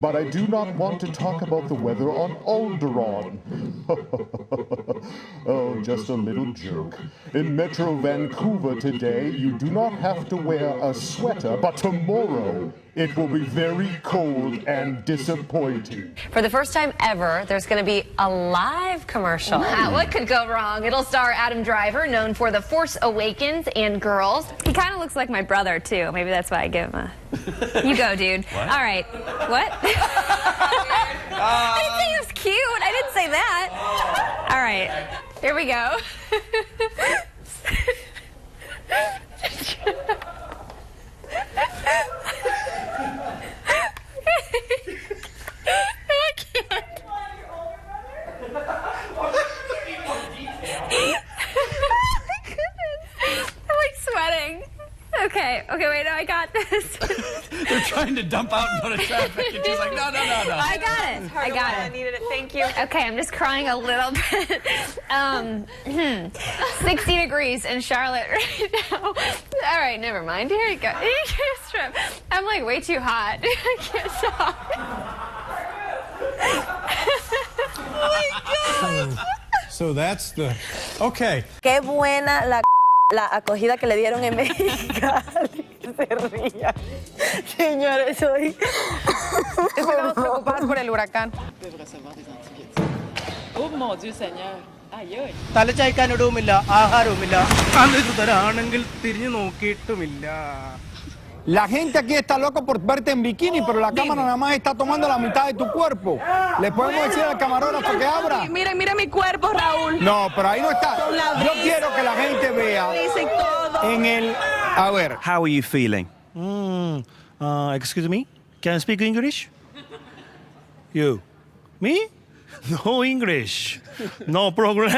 But I do not want to talk about the weather on Alderaan. Oh, just a little joke. In Metro Vancouver today, you do not have to wear a sweater, but tomorrow it will be very cold and disappointing. For the first time ever, there's going to be a live commercial. Wow, what could go wrong? It'll star Adam Driver, known for The Force Awakens and Girls. He kind of looks like my brother, too. Maybe that's why I give him a... You go, dude. What? All right. What? I didn't say he was cute. I didn't say that. All right. Here we go. I can't. I'm like sweating. Okay, wait, no, I got this. They're trying to dump out and go to traffic, and she's like, no. I got it. I needed it. Thank you. Okay, I'm just crying a little bit. 60 degrees in Charlotte right now. All right, never mind. Here you go. I'm like way too hot. I can't stop. Oh my God. So that's the... Okay. Qué buena la acogida que le dieron en Mexicali. Se ría. Señores, hoy... Estamos preocupados por el huracán. Oh mon Dieu Seigneur. Aïe. തലചായ്ക്കാനിടവുമില്ല ആഹാരവുമില്ല അന്നിതരാണെങ്കിൽ തിരിഞ്ഞു നോക്കിയിട്ടുമില്ല. La gente aquí está loca por verte en bikini, pero la cámara nada más está tomando la mitad de tu cuerpo. ¿Le podemos decir al camarógrafo que abra? Mira mi cuerpo, Raúl. No, pero ahí no está. Yo quiero que la gente vea en el... A ver. How are you feeling? Excuse me? Can I speak English? You? Me? No English. No problem.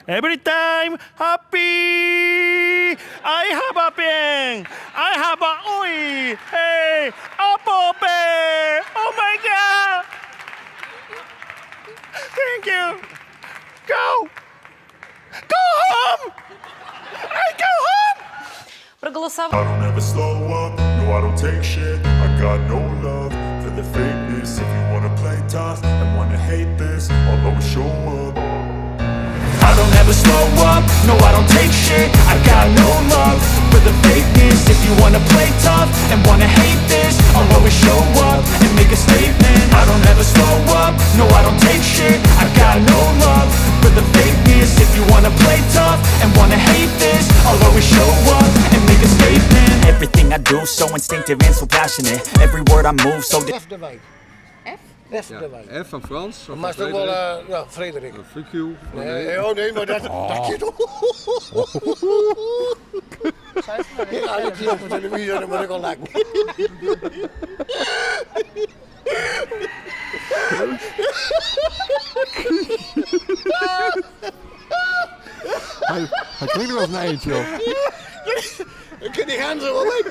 Every time happy. I have a pen. I have a oil. Hey, apple pear. Oh my God. Thank you. Go. Go home. I go home. I don't ever slow up. No, I don't take shit. I got no love for the fakeness. If you wanna play tough and wanna hate this, I'll always show up. I don't ever slow up, no I don't take shit. I got no love for the fakeness. If you wanna play tough and wanna hate this, I'll always show up and make a statement. I don't ever slow up, no I don't take shit. I got no love for the fakeness. If you wanna play tough and wanna hate this, I'll always show up and make a statement. Everything I do so instinctive and so passionate. Every word I move so... F erbij. F van Frans. Maar is toch wel, ja, Frederik. Fuck you. Nee, oh nee, maar dat je toch. Ja, ik zie op de televisie, dan moet ik al lachen. Hij klinkt wel als een eentje, joh. Ik kan die gaan zo wel weg.